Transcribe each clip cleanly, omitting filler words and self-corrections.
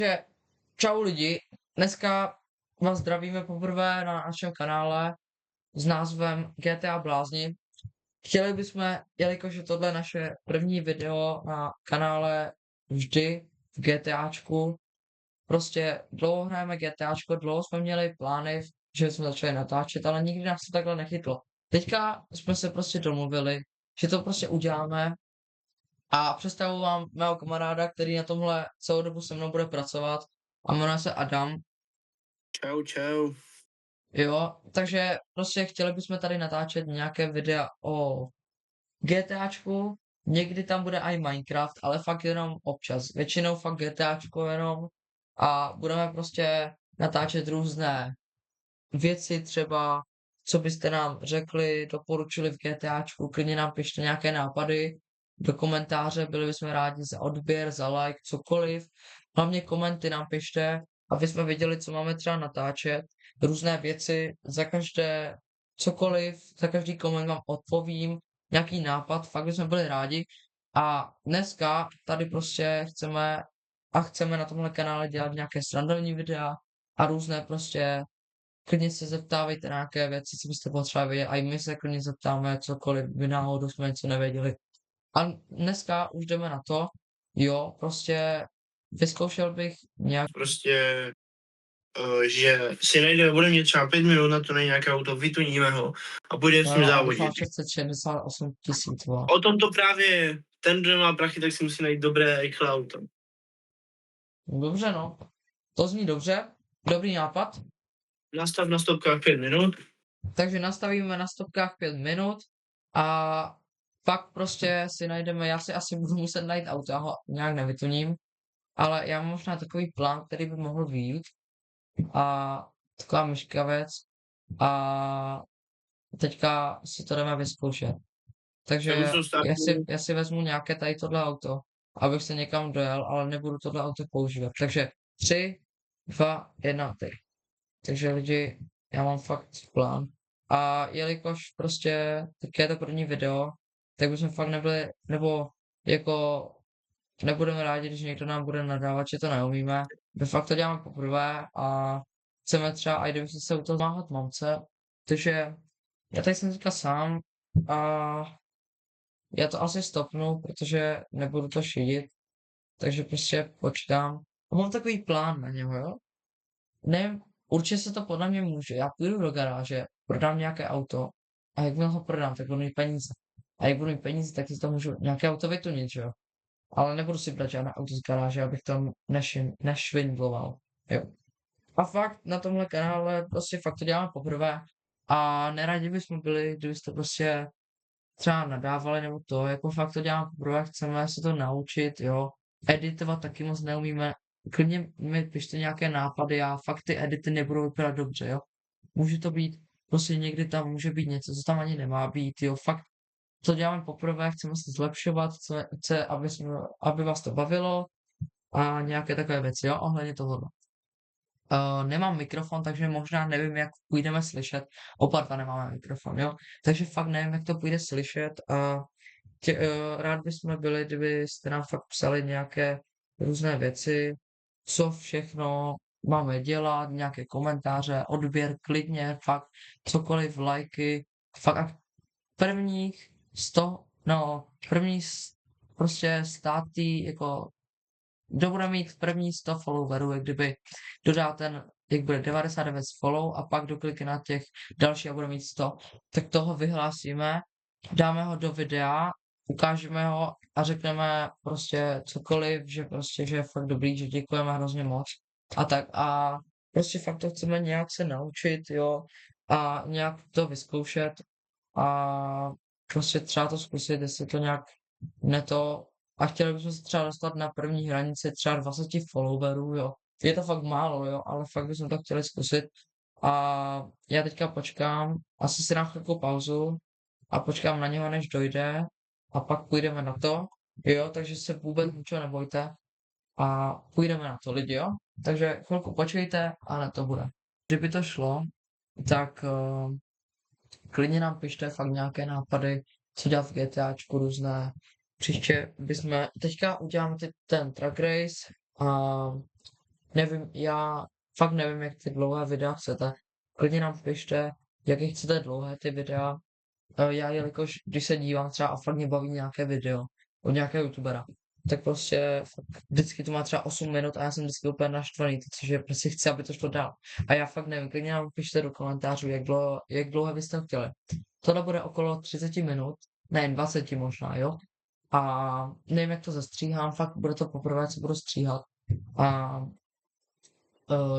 Takže čau lidi, dneska vás zdravíme poprvé na našem kanále s názvem GTA Blázni. Chtěli bychom, jelikož je tohle naše první video na kanále vždy v GTAčku, prostě dlouho hrajeme GTAčko, dlouho jsme měli plány, že jsme začali natáčet, ale nikdy nás to takhle nechytlo. Teďka jsme se prostě domluvili, že to prostě uděláme a představuji vám mého kamaráda, který na tomhle celou dobu se mnou bude pracovat a jmenuje se Adam. Čau, čau. Jo, takže prostě chtěli bychom tady natáčet nějaké videa o GTAčku, někdy tam bude i Minecraft, ale fakt jenom občas. Většinou fakt GTAčko jenom a budeme prostě natáčet různé věci třeba, co byste nám řekli, doporučili v GTAčku, klidně nám pište nějaké nápady do komentáře, byli bychom rádi za odběr, za like, cokoliv. Hlavně komenty nám pište, aby jsme věděli, co máme třeba natáčet, různé věci, za každé cokoliv, za každý koment vám odpovím, nějaký nápad, fakt bychom byli rádi. A dneska tady prostě chceme na tomhle kanále dělat nějaké srandovní videa a různé prostě klidně se zeptávejte na nějaké věci, co byste potřebovali vědět, a i my se klidně zeptáme cokoliv, by náhodou jsme něco nevěděli. A dneska už jdeme na to, jo, prostě vyzkoušel bych nějak. Prostě, že si najdeme, bude mít třeba 5 minut na to na nějaké auto, vytuníme ho a půjdeme s ním No, a závodit. doufám 668 tisíc, vole. O tom to právě je. Ten, kdo má prachy, tak si musí najít dobré, rychlé auto. Dobře, no. To zní dobře, dobrý nápad. Nastav na stopkách 5 minut. Takže nastavíme na stopkách 5 minut a pak prostě si najdeme, já si asi budu muset najít auto, já ho nějak nevytuním, ale já mám možná takový plán, který by mohl vyjít. A taková myška věc a teďka si to jdeme vyzkoušet. Takže Nemusím stát. já si vezmu nějaké tady tohle auto, abych se někam dojel, ale nebudu tohle auto používat. Takže 3, 2, 1, teď. Takže lidi, já mám fakt plán. A jelikož prostě tak je to první video, tak bychom fakt nebyli, nebo jako nebudeme rádi, když někdo nám bude nadávat, že to neumíme. My fakt to děláme poprvé a chceme třeba, i kdybychom se u toho pomáhat mamce, takže já tady jsem teďka sám a já to asi stopnu, protože nebudu to šidit, takže prostě počkám. A mám takový plán na něho, jo? Nevím, určitě se to podle mě může. Já půjdu do garáže, prodám nějaké auto a jakmile ho prodám, tak budu mít peníze. A jak budu mít peníze, tak si to můžu nějaké auto vytunit, že jo? Ale nebudu si brát žádné auto z garáže, abych tam nešvindloval, jo. A fakt na tomhle kanále prostě fakt to děláme poprvé a neradi bychom byli, kdybyste prostě třeba nadávali nebo to, jako fakt to děláme poprvé, chceme se to naučit, jo. Editovat taky moc neumíme, klidně mi pište nějaké nápady, já fakt ty edity nebudou vypadat dobře, jo. Může to být, prostě někdy tam může být něco, co tam ani nemá být, jo, fakt to děláme poprvé, chceme se zlepšovat, chce, aby vás to bavilo a nějaké takové věci, jo, ohledně tohohle. Nemám mikrofon, takže možná nevím, jak půjdeme slyšet. Oba dva nemáme mikrofon, jo. Takže fakt nevím, jak to půjde slyšet a rád bychom byli, kdybyste nám fakt psali nějaké různé věci, co všechno máme dělat, nějaké komentáře, odběr, klidně, fakt cokoliv, lajky, fakt a prvních 100, no, prostě státý, jako kdo bude mít první 100 followerů, jak kdyby dodá jak bude 99 follow a pak doklikne na těch další a bude mít 100, tak toho vyhlásíme, dáme ho do videa, ukážeme ho a řekneme prostě cokoliv, že prostě, že je fakt dobrý, že děkujeme hrozně moc a tak a prostě fakt to chceme nějak se naučit, jo, a nějak to vyzkoušet a prostě třeba to zkusit, jestli to nějak a chtěli bychom se třeba dostat na první hranici třeba 20 followerů, jo. Je to fakt málo, jo, ale fakt bychom to chtěli zkusit. A já teďka počkám, asi si dám chvilku pauzu a počkám na něho, než dojde a pak půjdeme na to, jo, takže se vůbec ničeho nebojte a půjdeme na to, lidi, jo. Takže chvilku počkejte a na to bude. Kdyby to šlo, tak klidně nám pište fakt nějaké nápady, co dělat v GTAčku různé. Příště teďka uděláme ten track race a nevím, já fakt nevím, jak ty dlouhé videa chcete. Klidně nám pište, jaké chcete dlouhé ty videa. Já jelikož, když se dívám třeba a fakt mě baví nějaké video od nějakého youtubera, tak prostě fakt vždycky to má třeba 8 minut a já jsem vždycky úplně naštvaný, takže prostě chci, aby to šlo dál. A já fakt nevím, klidně nám pište do komentářů, jak dlouho byste chtěli. Tohle bude okolo 30 minut, ne 20 možná, jo? A nevím, jak to zastříhám, fakt bude to poprvé, co budu stříhat. A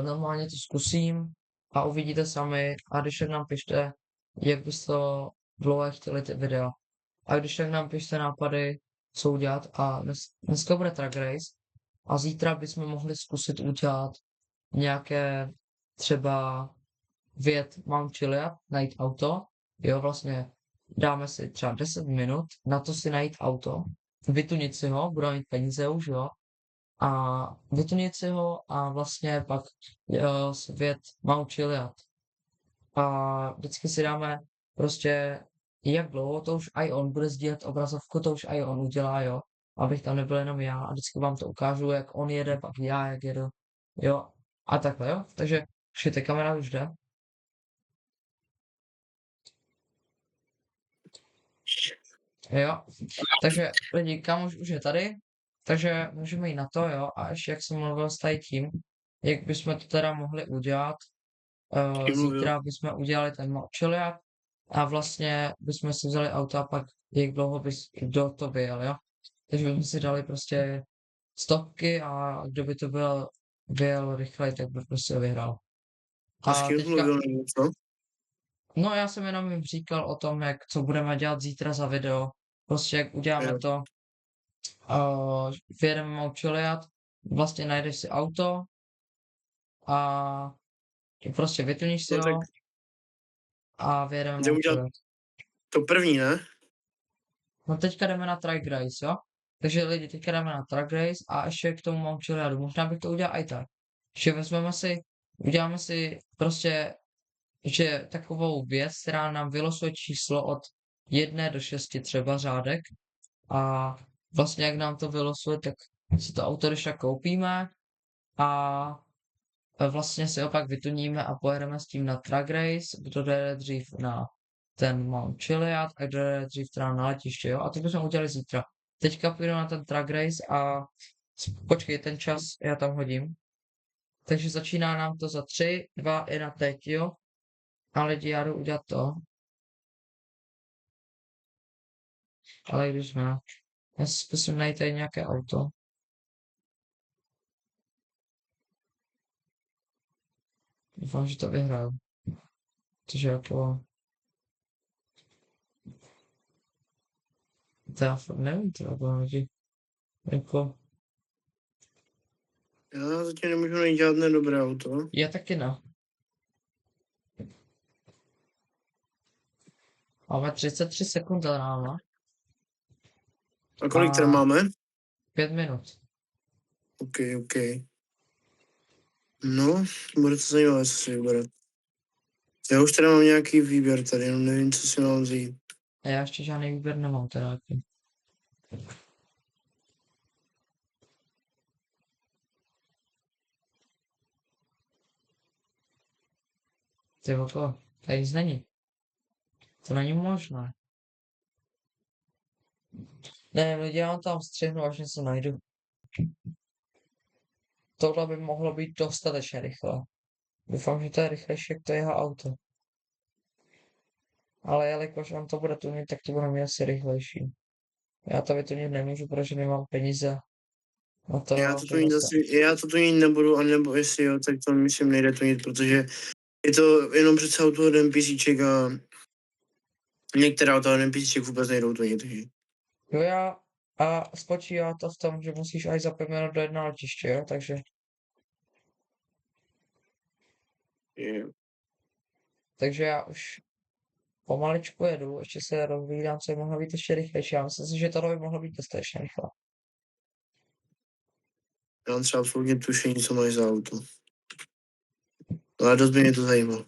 normálně to zkusím a uvidíte sami. A když tak nám pište, jak byste dlouho chtěli ty videa. A když tak nám pište nápady, co udělat. A dneska bude track race. A zítra bychom mohli zkusit udělat nějaké třeba vyjet Mount Chiliad, najít auto. Jo, vlastně dáme si třeba 10 minut na to si najít auto, vytunit si ho, budeme mít peníze už, jo, a vytunit si ho a vlastně pak si vyjet Mount Chiliad. A vždycky si dáme prostě, jak dlouho, to už i on bude sdílet obrazovku, to už i on udělá, jo, abych tam nebyl jenom já a vždycky vám to ukážu, jak on jede, pak já, jak jedu, jo, a takhle, jo, takže už je kamera už jde. Jo, takže lidi, kámoš už je tady, takže můžeme jít na to, jo, a ještě jak jsem mluvil s tady tím, jak bychom to teda mohli udělat, Tím mluvil. zítra bychom udělali ten mochiliad a vlastně bychom si vzali auto a pak jak dlouho bys, kdo to vyjel, jo. Takže bychom si dali prostě stopky a kdo by to byl, vyjel rychleji, tak by prostě vyhrál. A s A kým jsi teďka, mluvil nebo co? no já jsem jenom jim říkal o tom, jak co budeme dělat zítra za video, prostě jak uděláme Jo. to, vyjedeme Mount Chiliad, vlastně najdeš si auto a prostě vytuníš si No tak ho a vyjedeme jdem Mount udělat Chiliad. to první, ne? No teďka jdeme na track race, jo? Takže lidi, teďka jdeme na track race a ještě k tomu Mount Chiliadu. Možná bych to udělal i tak. Že vezmeme si, uděláme si prostě, že takovou věc, která nám vylosuje číslo od 1 do 6 třeba řádek a vlastně jak nám to vylosuje, tak si to auto když tak koupíme a vlastně si opak vytuníme a pojedeme s tím na track race, kdo jde dřív na ten Mount Chiliad a kdo jde dřív teda na letiště, jo? A to bychom udělali zítra. Teďka půjdu na ten track race a počkej, ten čas já tam hodím. Takže začíná nám to za 3, 2, 1 teď, jo? A lidi, já jdu udělat to. Ale když ne, já si zkusím najít tady nějaké auto. Doufám, že to vyhraju. Takže jako, to já fakt nevím, to lidi. Jako, Já zatím nemůžu najít žádné dobré auto. já taky ne. Máme 33 sekund ráno. A kolik teda A máme? 5 minut. OK, OK. No, bude to zajímavé, co si vybrat. Já už teda mám nějaký výběr tady, jenom nevím, co si mám vzít. A já ještě žádný výběr nemám teda. Jaký. Ty voko, tady nic není. To není možné. Ne, lidi, já vám tam střihnu, až něco najdu. Tohle by mohlo být dostatečně rychle. Doufám, že to je rychlejší, jak to jeho auto. Ale jelikož on to bude tunit, tak to bude mít asi rychlejší. Já to vytunit nemůžu, protože nemám peníze. Na to, Já to tu mít nebudu, anebo jestli jo, tak to myslím nejde to mít, protože je to jenom přece auto od NPCček a některá auta od NPCček vůbec nejdou to mít. Jo, a spočívá to v tom, že musíš až za 5 minut dojet na letiště, jo, takže, Je. takže já už pomaličku jedu, ještě se rozvídám, co by mohlo být ještě rychlejší. Já myslím si, že tohle by mohlo být dostatečně rychle. Já mám třeba absolutně tušení, co máš za auto. Ale dost by mě to zajímalo.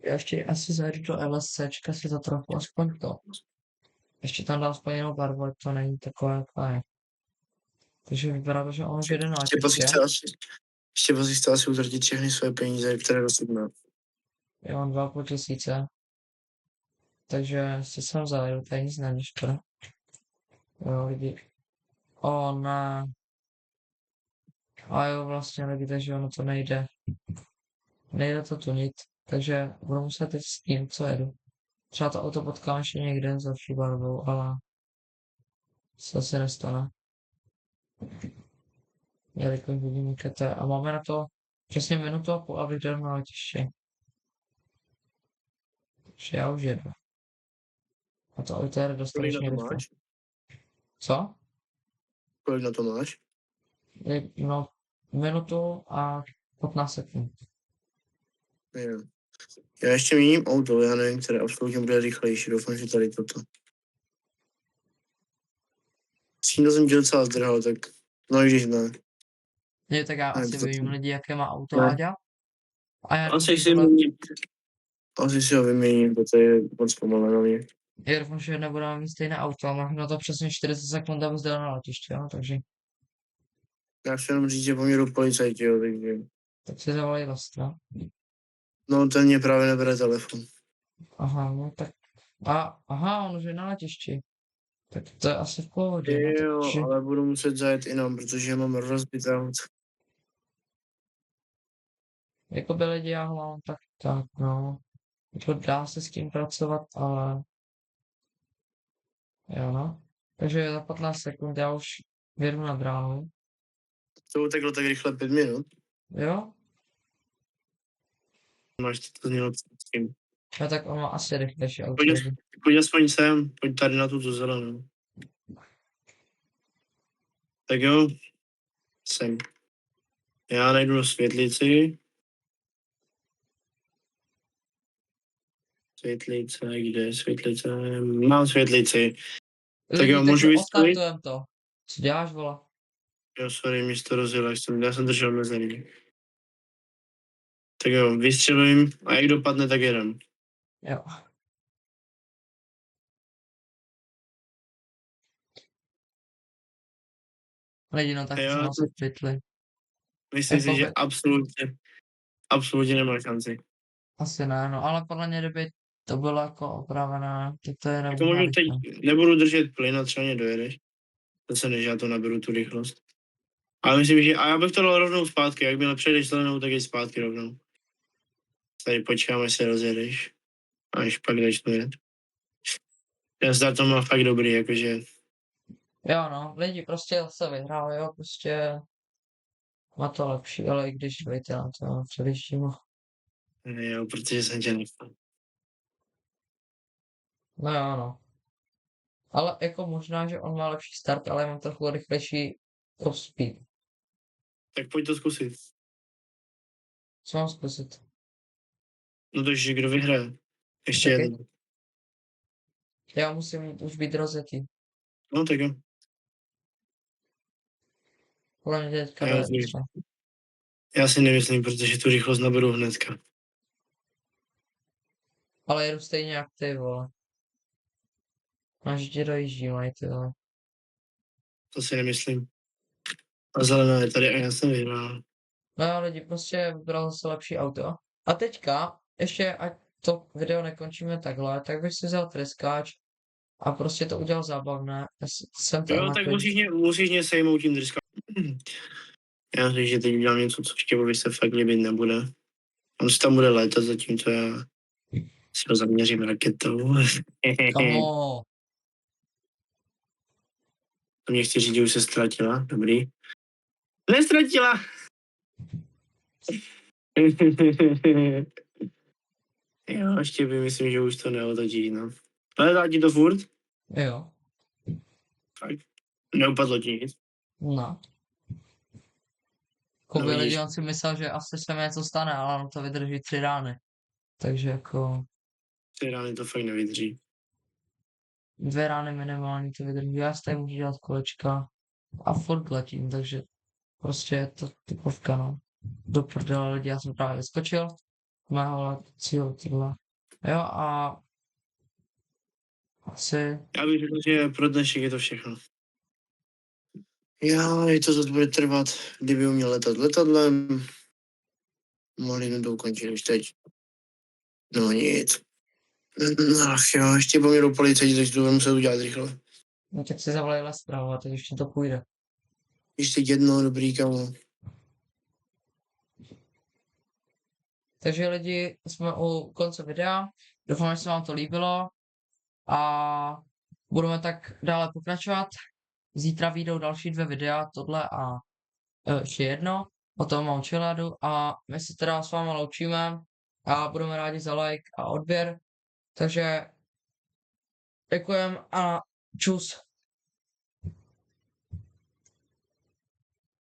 Já ještě asi zajdu do LSCčka si to trochu, aspoň to. Ještě tam dám aspoň jinou barvu, ať to není takové, jaká je. Takže vypadá to, že on už jede na Štěpa si letiště. chce asi, Štěpa si chce asi utratit všechny své peníze, které dostane. Já mám 2 500, takže si jsem zavedl, tady nic není škoda. Jo, lidi. O, ne. A jo, vlastně lidi, takže ono to nejde. Nejde to tunit, takže budu muset jít s tím, co jedu. Třeba to auto potkám ještě někde s lepší barvou, ale to se nestane. Jelikož vidím KT a máme na to přesně 1,5 minuty, abych dojel na letiště. Takže já už jedu. A to auto jede Kolik na dostatečně to rychle. máš? Co? Kolik na to máš? No, 1 minutu a 15 sekund. Jo. Já ještě měním auto, já nevím, které absolutně bude rychlejší, doufám, že tady toto. S tím jsem tě docela zdrhal, tak no i když ne. Ne, tak já Ne, asi to vím lidi, jaké má auto ne. Aďa. A já Asi doufám, že si, tohle, asi si ho vyměním, protože je moc pomalé na mě. já doufám, že nebudeme mít stejné auto a mám na to přesně 40 sekund, abych dojel na letiště, jo, takže Já chci jenom říct, že po mě jdou policajti, jo, takže... tak si zavolej Vlastra. No, ten mě právě nebere telefon. Aha, no tak, aha, on už je na letišti. Tak to je asi v pohodě, no Jo, takže, ale budu muset zajet jinam, protože mám rozbité auto. jako by lidi, já ho mám tak, no. Jako dá se s tím pracovat, ale jo, no. Takže za 15 sekund já už vědu na bránu. To uteklo tak rychle 5 minut. Jo? Máš to znělo s tím. No tak on má asi rychlejší auto. Pojď, pojď aspoň sem, pojď tady na tuto zelenou. Tak jo, sem. Já najdu do světlici. Světlice, kde je světlice? Mám světlici. Tak Lidi, jo, takže můžu vystřelit? odstartujem to. Co děláš, vole? Jo, sorry, mi to rozjelo, já jsem držel mezený. Tak jo, vystřelím a jak dopadne, tak jedem. Jo. Lidi, no tak A to jsem já asi v pytli. myslím si, Jako že by, absolutně nemá šanci. asi ne, no, ale podle mě, kdyby to bylo jako opravené, tak to je Jako možná můžu teď, rychle. nebudu držet plyn a třeba mě dojedeš. Zase než já to naberu tu rychlost. Ale myslím, že a já bych to dal rovnou zpátky, jakmile přejdeš zelenou, tak je zpátky rovnou. Tady počkám, až se rozjedeš. Až pak jdeš to jet. Ten start to má fakt dobrý, jakože Jo, no, lidi prostě se vyhrál, jo, prostě má to lepší, ale i když víte na to především. jo, protože jsem tě nechal. No jo, no. Ale jako možná, že on má lepší start, ale já mám trochu rychlejší top speed. Tak pojď to zkusit. Co mám zkusit? No takže kdo vyhraje? Ještě Taky? jedno. Já musím už být rozjetý. No tak jo. Podle mě teďka A dojede třeba. já si nemyslím, protože tu rychlost naberu hnedka. Ale jedu stejně jak ty, vole. Máš tě dojíždí, mají ty, vole. To si nemyslím. A zelená je tady a já jsem vyhrál. No jo, lidi, prostě vybral zase lepší auto. A teďka, ještě ať to video nekončíme takhle, tak bych si vzal tryskáč a prostě to udělal zábavné. Jsem tam Jo, na tak klid. musíš mě sejmout tím drska. Já řekl, že teď udělám něco, co Štěpovi se fakt líbit nebude. On si tam bude létat, zatímco já si ho zaměřím raketou. Kamo, To mě chci říct, že už se ztratila. Dobrý. Nestratila! Jo, Štěpy, myslím, že už to neotočí, no. Ale dá ti to furt? jo, Fakt. Neupadlo ti nic. no. No Koby lidi, vidíš, on si myslel, že asi se mi něco stane, ale on to vydrží 3 rány. Takže jako ty rány to fakt nevydrží. 2 rány minimálně to vydrží. Já si tady můžu dělat kolečka a furt letím, takže prostě je to typovka, no. Do prdele lidi, já jsem právě vyskočil. Mého letcího tyhle. Jo a asi, Já bych řekl, že pro dnešek je to všechno. Já, to zase bude trvat, kdyby uměl letat letadlem. Mohli jsme to ukončit už teď. No nic. Ach jo, ještě po mě do policajti, takže to budu muset udělat rychle. No tak si zavolej Lestra, a teď ještě to půjde. Ještě jedno, dobrý kamo. Takže lidi, jsme u konce videa. Doufám, že se vám to líbilo. A budeme tak dále pokračovat. Zítra vyjdou další 2 videa, tohle a ještě jedno. Potom mám čeladu a my se teda s váma loučíme a budeme rádi za like a odběr. Takže děkujem a čus.